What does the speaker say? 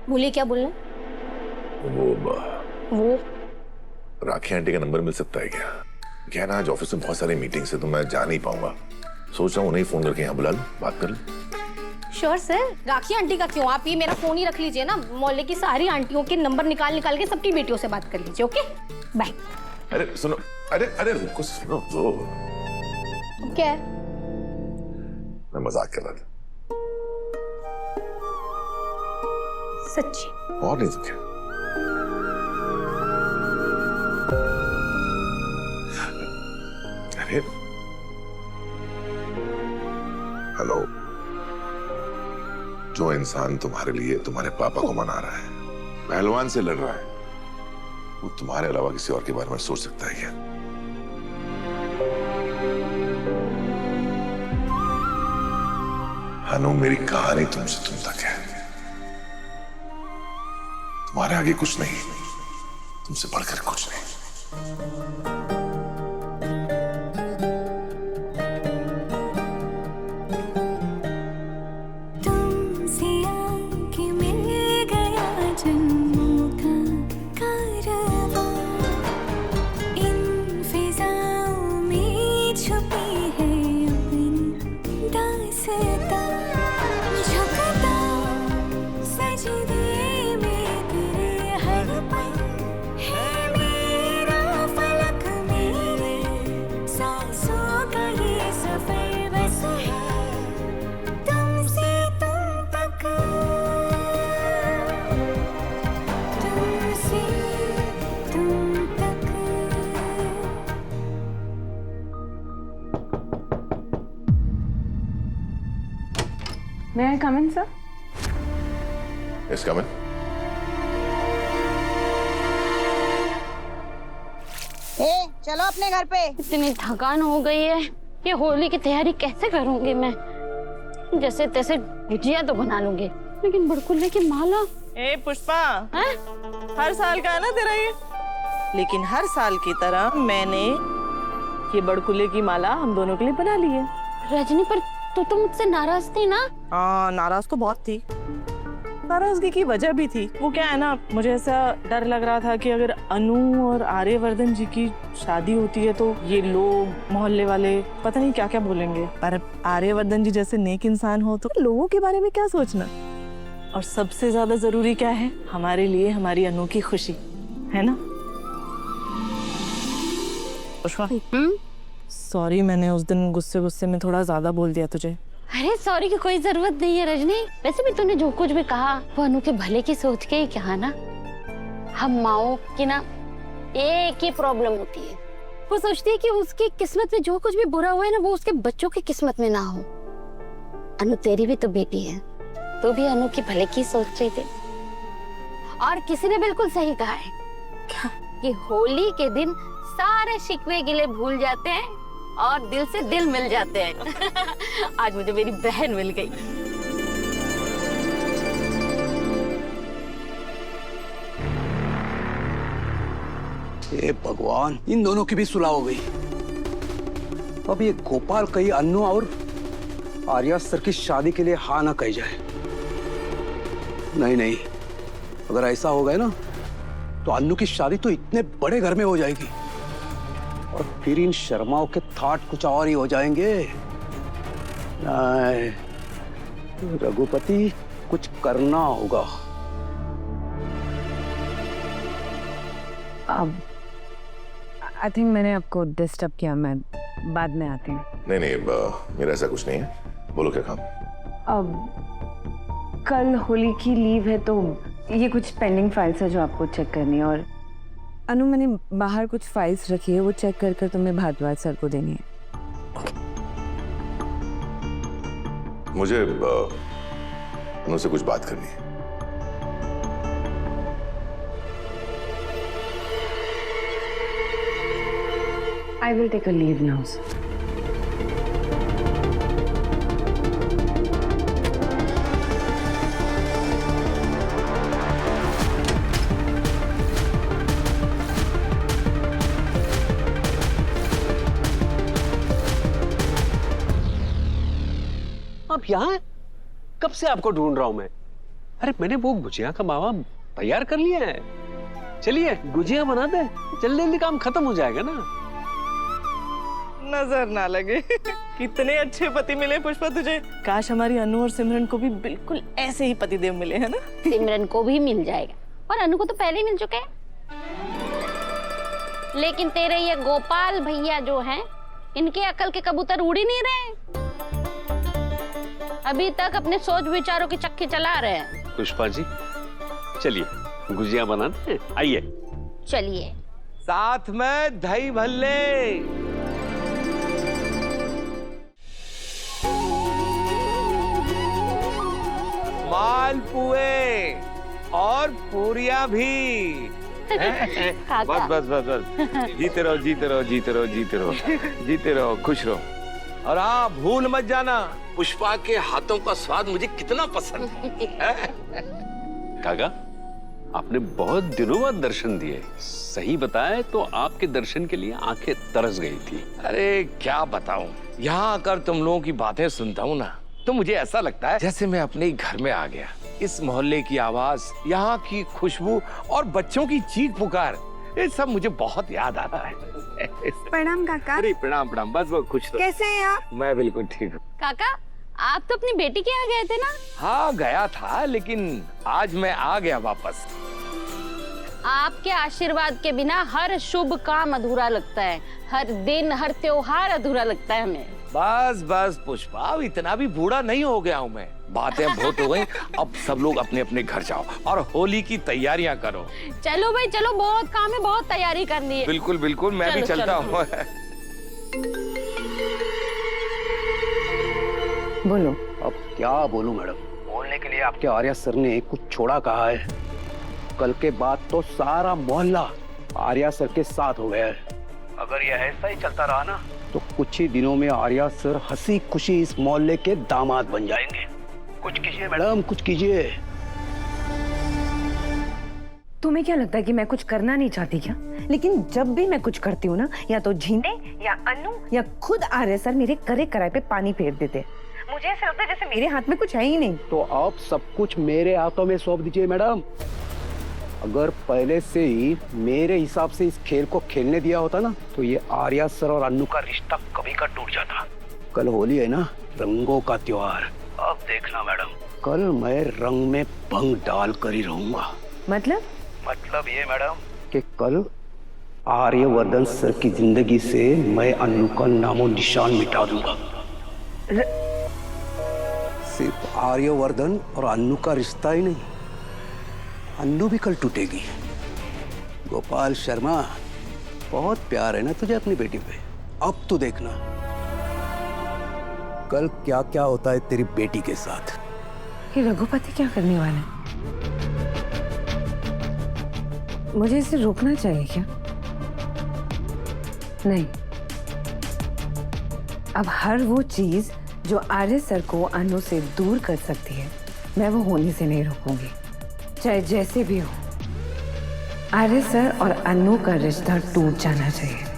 बोलिए, क्या बोलना? वो राखी आंटी का नंबर मिल सकता है क्या? क्या ना, आज ऑफिस में बहुत सारी मीटिंग्स है तो मैं जा नहीं पाऊंगा। सोच रहा हूँ उन्हें फोन करके यहाँ बुला लूं, बात कर लूं। Sure sir. राखी आंटी का क्यों, आप ये मेरा फोन ही रख लीजिए ना। मोहल्ले की सारी आंटियों के नंबर निकाल निकाल के सबकी बेटियों से बात कर लीजिए। Okay bye. अरे सुनो, अरे रुको, सुनो तो। क्या है? मैं मजाक कर रहा था। सच्ची? और नहीं तो क्या। अरे हेलो, जो इंसान तुम्हारे लिए तुम्हारे पापा को मना रहा है, पहलवान से लड़ रहा है, वो तुम्हारे अलावा किसी और के बारे में सोच सकता है क्या? अनु, मेरी कहानी तुमसे तुम तक है। तुम्हारे आगे कुछ नहीं, तुमसे बढ़कर कुछ नहीं। May I come in, sir? Yes, come in. चलो अपने घर पे। इतनी थकान हो गई है, ये होली की तैयारी कैसे करूंगी मैं? जैसे तैसे गुजिया तो बना लूंगी, लेकिन बड़कुल्ले की माला। ए पुष्पा, हर साल का है ना तेरा ये, लेकिन हर साल की तरह मैंने ये बड़कुल्ले की माला हम दोनों के लिए बना ली है। रजनी, पर तू तो मुझसे नाराज थी ना? हाँ, नाराज तो बहुत थी। नाराजगी की वजह भी थी। वो क्या है ना, मुझे ऐसा डर लग रहा था कि अगर अनु और आर्यवर्धन जी की शादी होती है तो ये लोग, मोहल्ले वाले, पता नहीं क्या क्या बोलेंगे। पर आर्यवर्धन जी जैसे नेक इंसान हो तो लोगों के बारे में क्या सोचना। और सबसे ज्यादा जरूरी क्या है हमारे लिए, हमारी अनु की खुशी, है ना? पुष्पा, सॉरी, मैंने उस दिन गुस्से में थोड़ा ज्यादा बोल दिया तुझे। अरे सॉरी की कोई जरूरत नहीं है रजनी। वैसे भी तूने जो कुछ भी कहा वो अनु के भले की सोच के ही कहा ना। हम माओ की ना एक ही प्रॉब्लम होती है, वो सोचती है कि उसकी किस्मत में जो कुछ भी बुरा हुआ है ना, वो उसके बच्चों की किस्मत में ना हो। अनु, तेरी भी तो बेटी है, तू भी अनु की भले की सोच रही थी। और किसी ने बिल्कुल सही कहा है कि होली के दिन सारे शिकवे गिले भूल जाते हैं और दिल से दिल मिल जाते हैं। आज मुझे मेरी बहन मिल गई। हे भगवान, इन दोनों की भी सुलह हो गई। अब ये गोपाल कहीं अन्नू और आर्या सर की शादी के लिए हाँ ना कही जाए। नहीं, अगर ऐसा हो गया ना तो अन्नू की शादी तो इतने बड़े घर में हो जाएगी और फिर इन शर्माओं के थाट कुछ और ही हो जाएंगे। नहीं, रघुपति, कुछ करना होगा। अब आई थिंक मैंने आपको डिस्टर्ब किया, मैं बाद में आती हूँ। नहीं, मेरा ऐसा कुछ नहीं है। बोलो क्या काम? अब कल होली की लीव है तो ये कुछ पेंडिंग फाइल्स है जो आपको चेक करनी है। और अनु, मैंने बाहर कुछ फाइल्स रखी है, वो चेक कर तुम्हें भारद्वाज सर को देनी है। मुझे अनु से कुछ बात करनी है। I will take a leave now, sir. आप यहाँ हैं? कब से आपको ढूंढ रहा हूं मैं। अरे मैंने वो गुजिया का मावा तैयार कर लिया है, चलिए गुजिया बना दे, जल्दी जल्दी काम खत्म हो जाएगा ना। नजर ना लगे कितने अच्छे पति मिले पुष्पा तुझे। काश हमारी अनु और सिमरन को भी बिल्कुल ऐसे ही पतिदेव मिले, है ना। सिमरन को भी मिल जाएगा और अनु को तो पहले ही मिल चुके हैं। लेकिन तेरे ये गोपाल भैया जो हैं, इनके अकल के कबूतर उड़ ही नहीं रहे, अभी तक अपने सोच विचारों की चक्की चला रहे हैं। पुष्पा जी चलिए गुजिया बनाते हैं, आइए। चलिए। साथ में दही भल्ले। मालपुए और पूरियां भी। बस बस बस बस, जीते रहो जीते रहो जीते रहो जीते रहो जीते रहो, खुश रहो। और हाँ, भूल मत जाना, पुष्पा के हाथों का स्वाद मुझे कितना पसंद है। काका आपने बहुत दिनों बाद दर्शन दिए, सही बताए तो आपके दर्शन के लिए आंखें तरस गई थी। अरे क्या बताऊं, यहाँ आकर तुम लोगों की बातें सुनता हूँ ना, तो मुझे ऐसा लगता है जैसे मैं अपने घर में आ गया। इस मोहल्ले की आवाज, यहाँ की खुशबू और बच्चों की चीख पुकार, ये सब मुझे बहुत याद आता है। प्रणाम काका। अरे प्रणाम प्रणाम, बस वो खुश रहो। कैसे हैं आप? मैं बिल्कुल ठीक हूँ। काका, आप तो अपनी बेटी के यहाँ गए थे ना? हाँ गया था, लेकिन आज मैं आ गया वापस। आपके आशीर्वाद के बिना हर शुभ काम अधूरा लगता है, हर दिन हर त्योहार अधूरा लगता है हमें। बस बस पुष्पा, इतना भी बूढ़ा नहीं हो गया हूँ मैं। बातें बहुत हो गई, अब सब लोग अपने अपने घर जाओ और होली की तैयारियां करो। चलो भाई चलो, बहुत काम है, बहुत तैयारी करनी है। बिल्कुल बिल्कुल, मैं भी चलता हूँ। बोलो। अब क्या बोलूं मैडम, बोलने के लिए आपके आर्या सर ने कुछ छोड़ा कहा है। कल के बाद तो सारा मोहल्ला आर्या सर के साथ हो गया है। अगर ये ऐसा ही चलता रहा ना, तो कुछ ही दिनों में आर्या सर हंसी खुशी इस मोहल्ले के दामाद बन जाएंगे। कुछ कीजिए मैडम, कुछ कीजिए। तुम्हें क्या लगता है कि मैं कुछ करना नहीं चाहती क्या? लेकिन जब भी मैं कुछ करती हूँ ना, या तो झींटे या अनु या खुद आर्य सर मेरे करे कराए पे पानी फेर देते। मुझे ऐसा लगता है जैसे मेरे हाथ में कुछ है ही नहीं। तो आप सब कुछ मेरे हाथों में सौंप दीजिए मैडम। अगर पहले से ही मेरे हिसाब से इस खेल को खेलने दिया होता ना, तो ये आर्या सर और अन्नू का रिश्ता कभी का टूट जाता। कल होली है ना, रंगों का त्योहार। अब देखना मैडम, कल मैं रंग में भंग डाल कर ही रहूंगा। मतलब ये मैडम कि कल आर्यवर्धन सर की जिंदगी से मैं अन्नू का नामो निशान मिटा दूंगा। सिर्फ आर्यवर्धन और अन्नू का रिश्ता ही नहीं, अन्नू भी कल टूटेगी। गोपाल शर्मा, बहुत प्यार है ना तुझे अपनी बेटी पे। अब तू देखना कल क्या क्या होता है तेरी बेटी के साथ। ये रघुपति क्या करने वाला है? मुझे इसे रोकना चाहिए क्या? नहीं, अब हर वो चीज जो आर्य सर को अनु से दूर कर सकती है, मैं वो होने से नहीं रोकूंगी, चाहे जैसे भी हो। आर्य सर और अनु का रिश्ता टूट जाना चाहिए।